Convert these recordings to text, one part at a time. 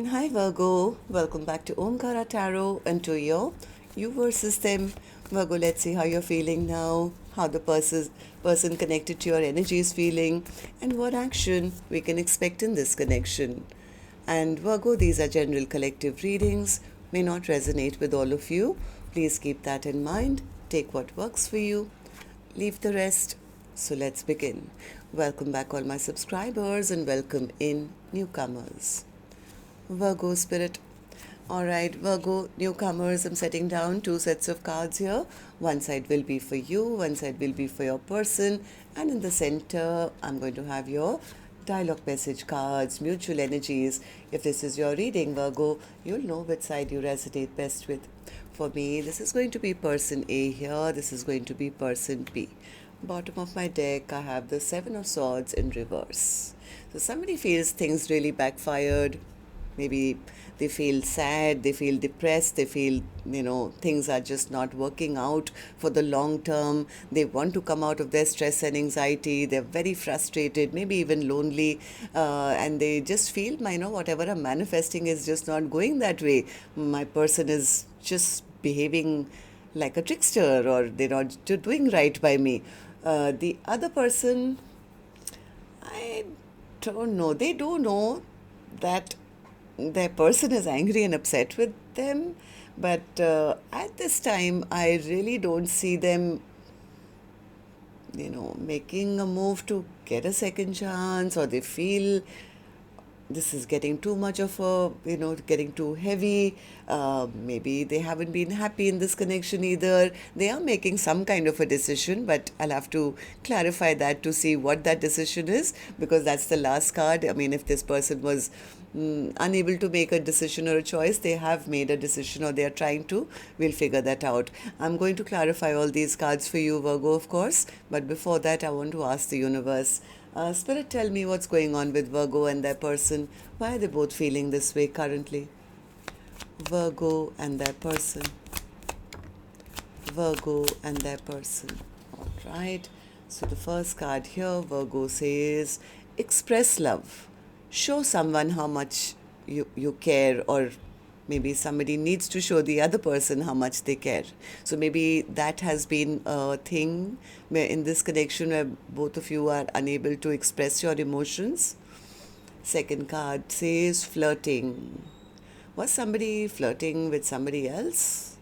Hi Virgo, welcome back to Omkaratarot and to your you versus them. Virgo, let's see how you're feeling now, how the person connected to your energy is feeling, and what action we can expect in this connection. And Virgo, these are general collective readings, may not resonate with all of you. Please keep that in mind. Take what works for you, leave the rest. So let's begin. Welcome back, all my subscribers, and welcome in newcomers. Virgo spirit. Alright, Virgo newcomers, I'm setting down two sets of cards here. One side will be for you, one side will be for your person, and in the center, I'm going to have your dialogue message cards, mutual energies. If this is your reading, Virgo, you'll know which side you resonate best with. For me, this is going to be person A here, this is going to be person B. Bottom of my deck, I have the Seven of Swords in reverse. So somebody feels things really backfired. Maybe they feel sad, they feel depressed, they feel, things are just not working out for the long term. They want to come out of their stress and anxiety. They're very frustrated, maybe even lonely, and they just feel, whatever I'm manifesting is just not going that way. My person is just behaving like a trickster, or they're not doing right by me. The other person, I don't know. They do know that their person is angry and upset with them, but at this time, I really don't see them, making a move to get a second chance, or they feel this is getting too much of a, getting too heavy. Maybe they haven't been happy in this connection either. They are making some kind of a decision, but I'll have to clarify that to see what that decision is, because that's the last card. I mean, if this person was unable to make a decision or a choice, they have made a decision or they are trying to. We'll figure that out. I'm going to clarify all these cards for you, Virgo, of course. But before that, I want to ask the universe, Spirit, tell me what's going on with Virgo and their person. Why are they both feeling this way currently? Virgo and their person. Virgo and their person. All right. So the first card here, Virgo says, express love. Show someone how much you care, or maybe somebody needs to show the other person how much they care. So maybe that has been a thing where in this connection where both of you are unable to express your emotions. Second card says flirting. Was somebody flirting with somebody else?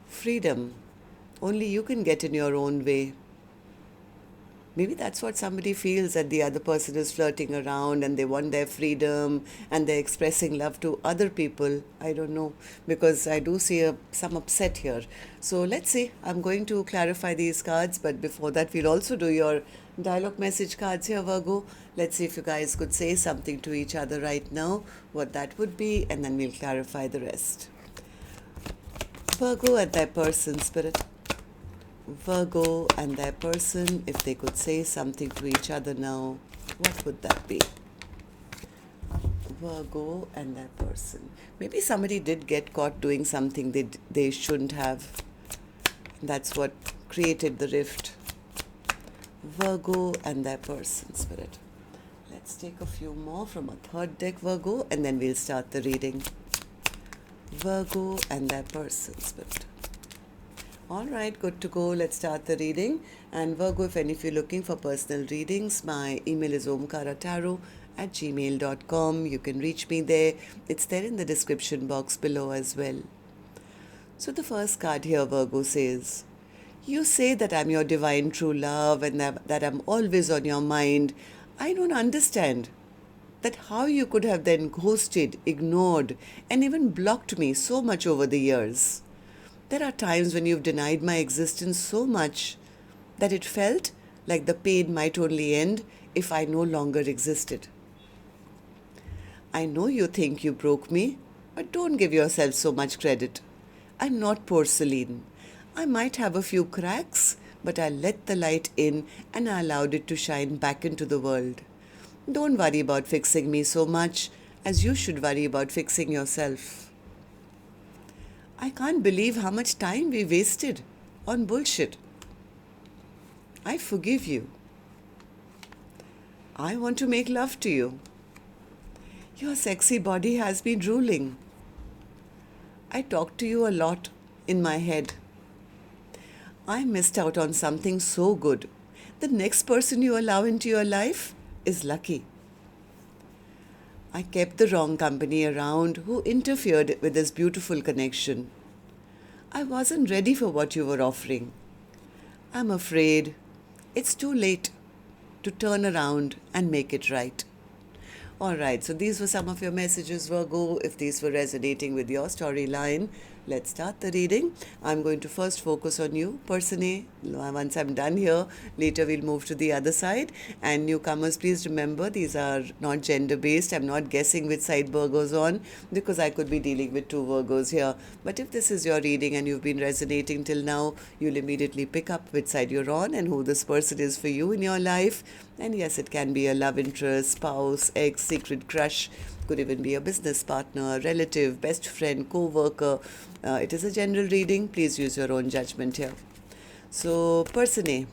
Freedom. Only you can get in your own way. Maybe that's what somebody feels, that the other person is flirting around and they want their freedom and they're expressing love to other people. I don't know, because I do see some upset here. So let's see. I'm going to clarify these cards, but before that, we'll also do your dialogue message cards here, Virgo. Let's see if you guys could say something to each other right now, what that would be, and then we'll clarify the rest. Virgo and their person, Spirit. Virgo and their person, if they could say something to each other now, what would that be? Virgo and their person. Maybe somebody did get caught doing something they shouldn't have. That's what created the rift. Virgo and their person, Spirit. Let's take a few more from a third deck, Virgo, and then we'll start the reading. Virgo and their person, Spirit. All right, good to go. Let's start the reading. And Virgo, if any of you are looking for personal readings, my email is omkaratarot@gmail.com. You can reach me there. It's there in the description box below as well. So the first card here, Virgo, says, you say that I'm your divine true love and that I'm always on your mind. I don't understand that how you could have then ghosted, ignored, and even blocked me so much over the years. There are times when you've denied my existence so much that it felt like the pain might only end if I no longer existed. I know you think you broke me, but don't give yourself so much credit. I'm not porcelain. I might have a few cracks, but I let the light in and I allowed it to shine back into the world. Don't worry about fixing me so much as you should worry about fixing yourself. I can't believe how much time we wasted on bullshit. I forgive you. I want to make love to you. Your sexy body has been drooling. I talk to you a lot in my head. I missed out on something so good. The next person you allow into your life is lucky. I kept the wrong company around who interfered with this beautiful connection. I wasn't ready for what you were offering. I'm afraid it's too late to turn around and make it right. All right, so these were some of your messages, Virgo. If these were resonating with your storyline, let's start the reading. I'm going to first focus on you, Person A. Once I'm done here, later we'll move to the other side. And newcomers, please remember, these are not gender-based. I'm not guessing which side Virgo's on because I could be dealing with two Virgos here. But if this is your reading and you've been resonating till now, you'll immediately pick up which side you're on and who this person is for you in your life. And yes, it can be a love interest, spouse, ex, secret crush, could even be a business partner, relative, best friend, co-worker. It is a general reading. Please use your own judgment here. So, Person A.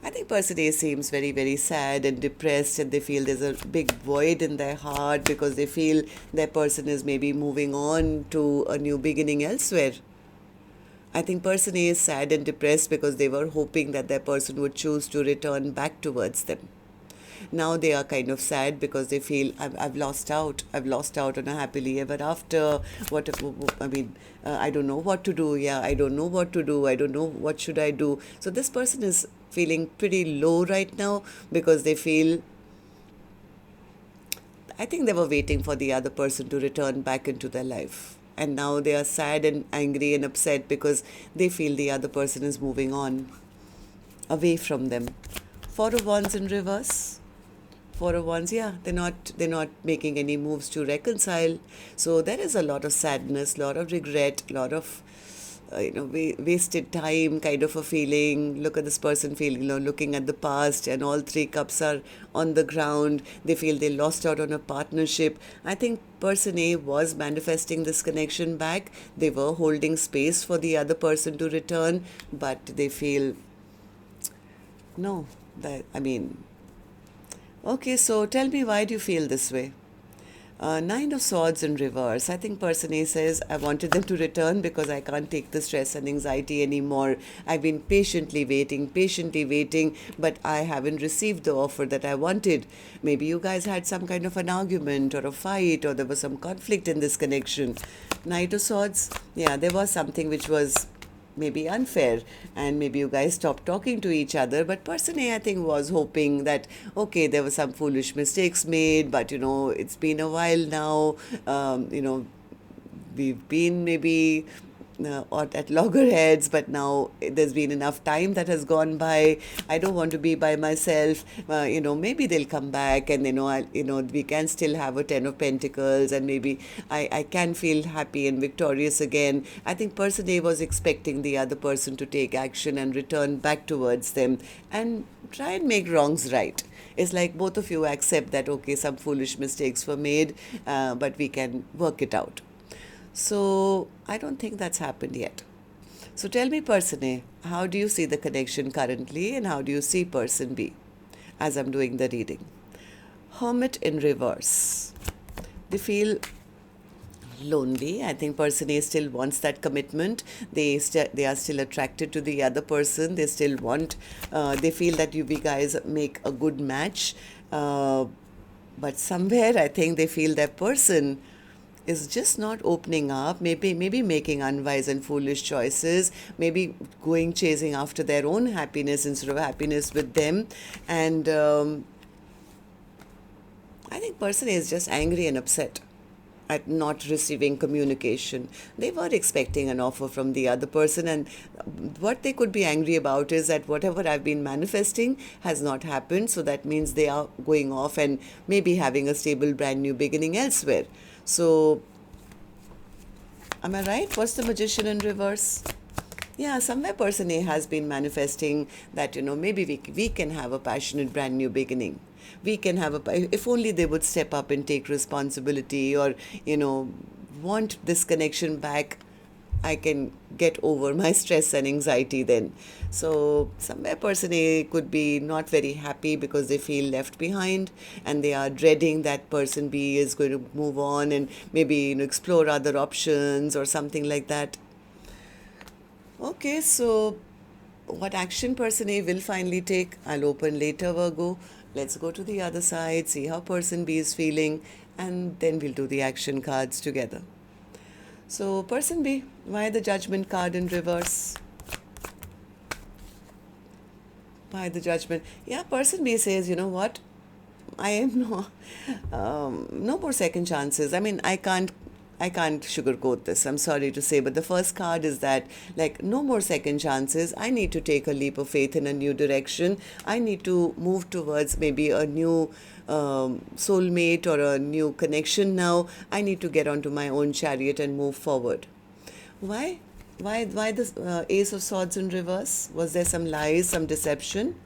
I think Person A seems very, very sad and depressed, and they feel there's a big void in their heart because they feel their person is maybe moving on to a new beginning elsewhere. I think Person A is sad and depressed because they were hoping that their person would choose to return back towards them. Now they are kind of sad because they feel I've lost out. I've lost out on a happily ever after. I don't know what to do. Yeah, I don't know what to do. I don't know what should I do. So this person is feeling pretty low right now because they feel, I think they were waiting for the other person to return back into their life. And now they are sad and angry and upset because they feel the other person is moving on away from them. Four of Wands in reverse. Four of Wands, yeah, they're not making any moves to reconcile. So there is a lot of sadness, a lot of regret, a lot of wasted time kind of a feeling. Look at this person feeling, looking at the past, and all three cups are on the ground. They feel they lost out on a partnership. I think Person A was manifesting this connection back. They were holding space for the other person to return, but they feel, no, okay, so tell me, why do you feel this way? Nine of Swords in reverse. I think Person A says, I wanted them to return because I can't take the stress and anxiety anymore. I've been patiently waiting, but I haven't received the offer that I wanted. Maybe you guys had some kind of an argument or a fight, or there was some conflict in this connection. Knight of Swords, yeah, there was something which was maybe unfair, and maybe you guys stopped talking to each other. But Person A, I think, was hoping that, okay, there were some foolish mistakes made, but it's been a while now. We've been maybe at loggerheads, but now there's been enough time that has gone by. I don't want to be by myself. Maybe they'll come back, and we can still have a Ten of Pentacles, and maybe I can feel happy and victorious again. I think Person A was expecting the other person to take action and return back towards them and try and make wrongs right. It's like both of you accept that, okay, some foolish mistakes were made, but we can work it out. So I don't think that's happened yet. So tell me, Person A, how do you see the connection currently, and how do you see Person B as I'm doing the reading? Hermit in reverse. They feel lonely. I think Person A still wants that commitment. They are still attracted to the other person. They still want, they feel that you guys make a good match. But somewhere I think they feel that person is just not opening up, maybe making unwise and foolish choices, maybe going chasing after their own happiness instead of happiness with them. And I think Person A is just angry and upset at not receiving communication. They were expecting an offer from the other person, and what they could be angry about is that whatever I've been manifesting has not happened. So that means they are going off and maybe having a stable brand new beginning elsewhere. So, am I right? What's the Magician in reverse? Yeah, somewhere Person A has been manifesting that, maybe we can have a passionate brand new beginning. We can have if only they would step up and take responsibility, or, want this connection back I can get over my stress and anxiety then. So somewhere person A could be not very happy because they feel left behind, and they are dreading that person B is going to move on and maybe explore other options or something like that. Okay, so what action person A will finally take, I'll open later, Virgo. Let's go to the other side, see how person B is feeling, and then we'll do the action cards together. So, person B, why the judgment card in reverse? Why the judgment? Yeah, person B says, you know what? I am no more second chances. I mean, I can't sugarcoat this. I'm sorry to say, but the first card is that, like, no more second chances. I need to take a leap of faith in a new direction. I need to move towards maybe a new soulmate or a new connection now. I need to get onto my own chariot and move forward. Why? Why the Ace of Swords in reverse? Was there some lies, some deception?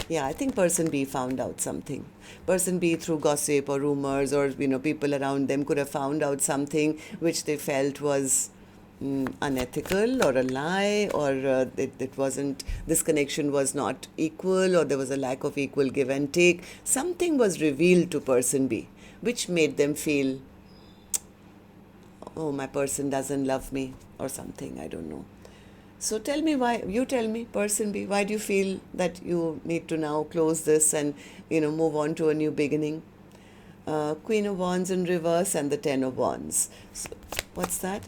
Yeah, I think person B found out something. Person B, through gossip or rumors or people around them, could have found out something which they felt was unethical or a lie, or it wasn't, this connection was not equal, or there was a lack of equal give and take. Something was revealed to person B which made them feel, oh, my person doesn't love me or something, I don't know. So tell me why, you tell me, person B, why do you feel that you need to now close this and, move on to a new beginning? Queen of Wands in reverse and the Ten of Wands. So what's that?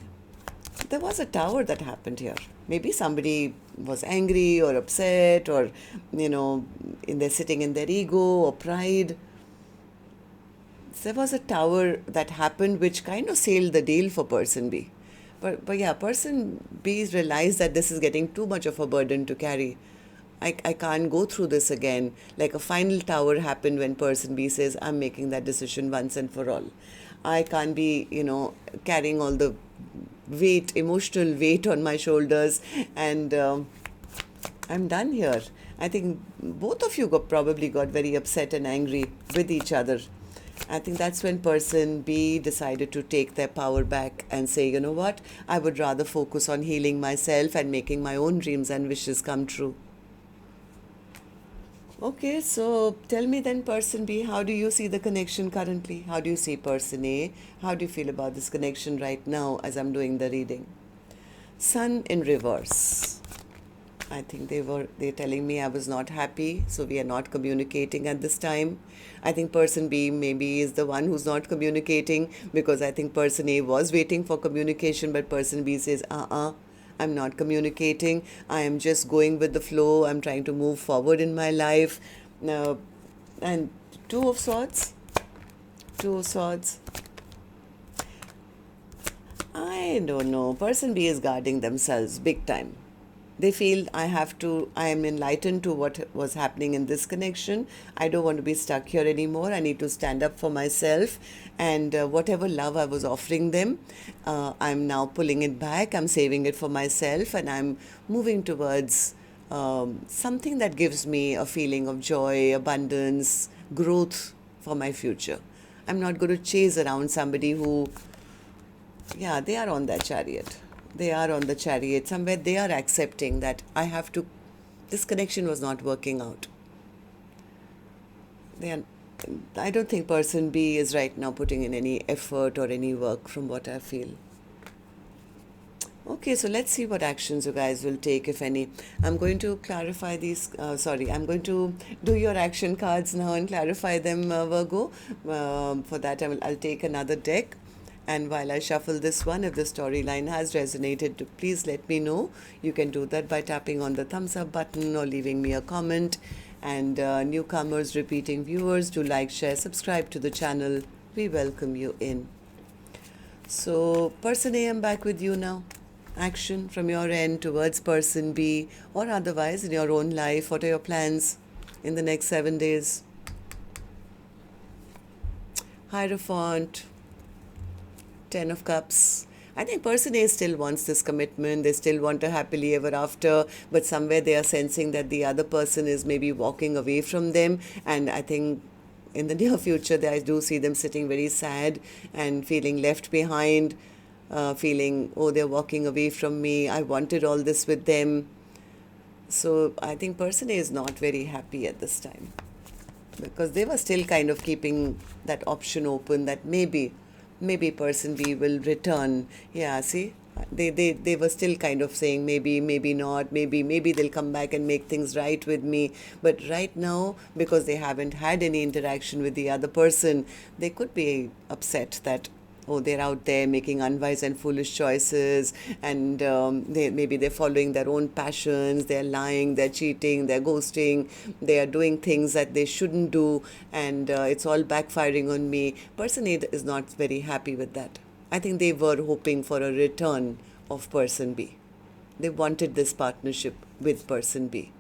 There was a tower that happened here. Maybe somebody was angry or upset, or, they're sitting in their ego or pride. There was a tower that happened which kind of sealed the deal for person B. But yeah, person B realized that this is getting too much of a burden to carry. I can't go through this again. Like a final tower happened when person B says, I'm making that decision once and for all. I can't be, carrying all the weight, emotional weight on my shoulders, and I'm done here. I think both of you probably got very upset and angry with each other. I think that's when person B decided to take their power back and say, you know what, I would rather focus on healing myself and making my own dreams and wishes come true. Okay, so tell me then, person B, how do you see the connection currently? How do you see person A? How do you feel about this connection right now as I'm doing the reading? Sun in reverse. I think they're telling me I was not happy, so we are not communicating at this time. I think person B maybe is the one who's not communicating, because I think person A was waiting for communication, but person B says, I'm not communicating. I am just going with the flow. I'm trying to move forward in my life. And Two of Swords. I don't know. Person B is guarding themselves big time. They feel I am enlightened to what was happening in this connection. I don't want to be stuck here anymore. I need to stand up for myself. And whatever love I was offering them, I'm now pulling it back. I'm saving it for myself. And I'm moving towards something that gives me a feeling of joy, abundance, growth for my future. I'm not going to chase around somebody who, yeah, they are on that chariot. They are on the chariot. Somewhere they are accepting that this connection was not working out. I don't think person B is right now putting in any effort or any work from what I feel. Okay, so let's see what actions you guys will take, if any. I'm going to clarify these, I'm going to do your action cards now and clarify them, Virgo. For that, I'll take another deck. And while I shuffle this one, if the storyline has resonated, please let me know. You can do that by tapping on the thumbs up button or leaving me a comment. And newcomers, repeating viewers, do like, share, subscribe to the channel. We welcome you in. So, person A, I'm back with you now. Action from your end towards person B, or otherwise in your own life. What are your plans in the next 7 days? Hierophant. 10 of Cups. I think person A still wants this commitment. They still want a happily ever after, but somewhere they are sensing that the other person is maybe walking away from them. And I think in the near future, I do see them sitting very sad and feeling left behind. feeling, oh, they're walking away from me. I wanted all this with them. So I think person A is not very happy at this time, because they were still kind of keeping that option open that maybe person B will return. Yeah, see, they were still kind of saying maybe not, maybe they'll come back and make things right with me. But right now, because they haven't had any interaction with the other person, they could be upset that, oh, they're out there making unwise and foolish choices, and maybe they're following their own passions, they're lying, they're cheating, they're ghosting, they are doing things that they shouldn't do, and it's all backfiring on me. Person A is not very happy with that. I think they were hoping for a return of person B. They wanted this partnership with person B.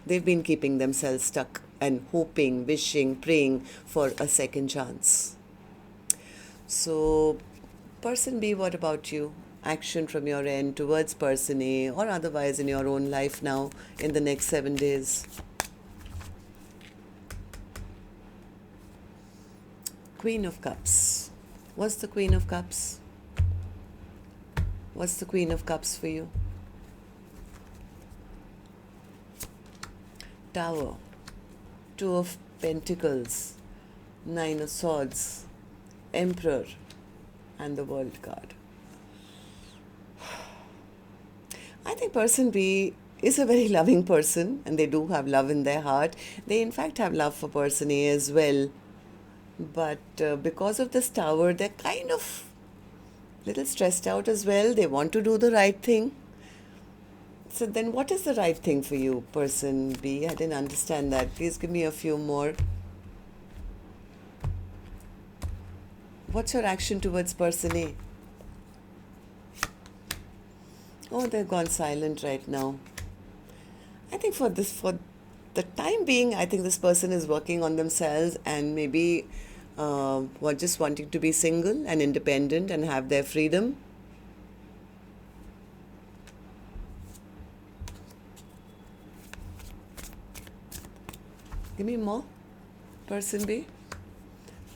They've been keeping themselves stuck and hoping, wishing, praying for a second chance. So, person B, what about you? Action from your end towards person A, or otherwise in your own life now in the next 7 days. Queen of Cups. What's the Queen of Cups? What's the Queen of Cups for you? Tower. Two of Pentacles. Nine of Swords. Emperor. And the World card. I think person B is a very loving person, and they do have love in their heart. They in fact have love for person A as well. But because of this tower, they're kind of little stressed out as well. They want to do the right thing. So then what is the right thing for you, person B? I didn't understand that. Please give me a few more. What's your action towards person A? Oh, they've gone silent right now. I think for the time being, I think this person is working on themselves, and maybe just wanting to be single and independent and have their freedom. Give me more. Person B.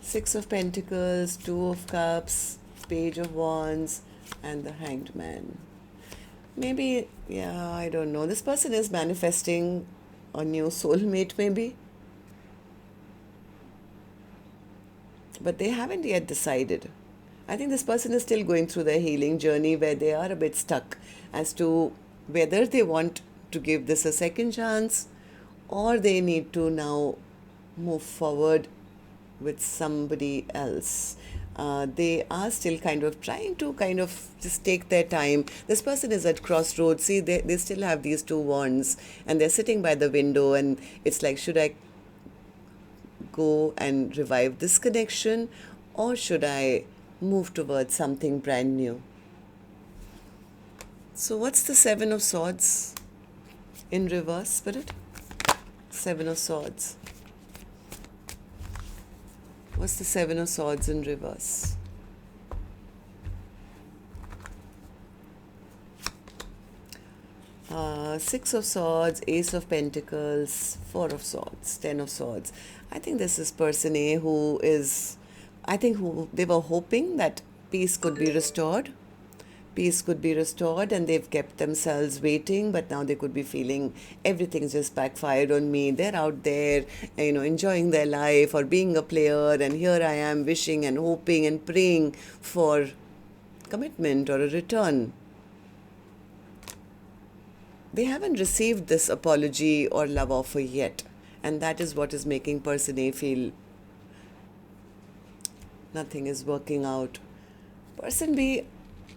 Six of Pentacles, Two of Cups, Page of Wands, and the Hanged Man. Maybe, yeah, I don't know. This person is manifesting a new soulmate, maybe. But they haven't yet decided. I think this person is still going through their healing journey, where they are a bit stuck as to whether they want to give this a second chance, or they need to now move forward with somebody else. They are still kind of trying to kind of just take their time. This person is at crossroads. See, they still have these two wands, and they're sitting by the window, and it's like, should I go and revive this connection, or should I move towards something brand new? So what's the Seven of Swords in reverse, Spirit? Seven of Swords. What's the Seven of Swords in reverse? Six of Swords, Ace of Pentacles, Four of Swords, Ten of Swords. I think this is person A who they were hoping that peace could be restored. Peace could be restored, and they've kept themselves waiting, but now they could be feeling everything's just backfired on me. They're out there, enjoying their life or being a player, and here I am wishing and hoping and praying for commitment or a return. They haven't received this apology or love offer yet, and that is what is making person A feel nothing is working out. Person B,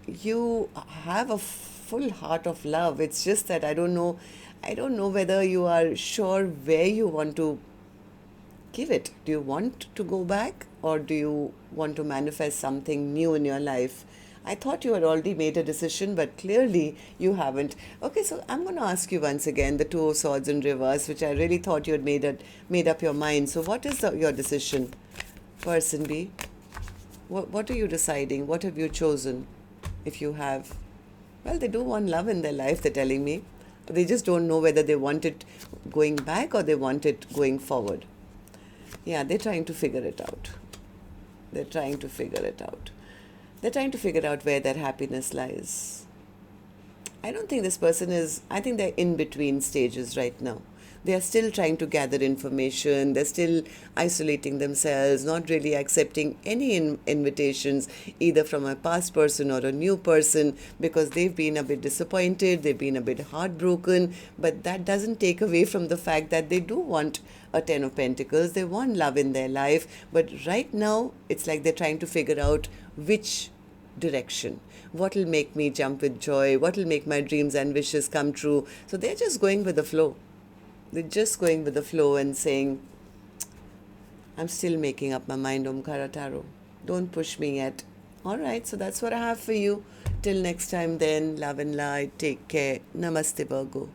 you have a full heart of love. It's just that I don't know whether you are sure where you want to give it. Do you want to go back, or do you want to manifest something new in your life? I thought you had already made a decision, but clearly you haven't. Okay, so I'm going to ask you once again the Two of Swords in reverse, which I really thought you had made up your mind. So what is your decision, person B? What are you deciding? What have you chosen? If you have, well, they do want love in their life, they're telling me. They just don't know whether they want it going back or they want it going forward. Yeah, they're trying to figure it out. They're trying to figure out where their happiness lies. I don't think this person is, I think they're in between stages right now. They are still trying to gather information, they're still isolating themselves, not really accepting any invitations, either from a past person or a new person, because they've been a bit disappointed, they've been a bit heartbroken. But that doesn't take away from the fact that they do want a Ten of Pentacles, they want love in their life. But right now, it's like they're trying to figure out which direction, what will make me jump with joy, what will make my dreams and wishes come true. So they're just going with the flow. They're just going with the flow and saying, I'm still making up my mind, Omkaratarot. Don't push me yet. All right, so that's what I have for you. Till next time then, love and light. Take care. Namaste, Virgo.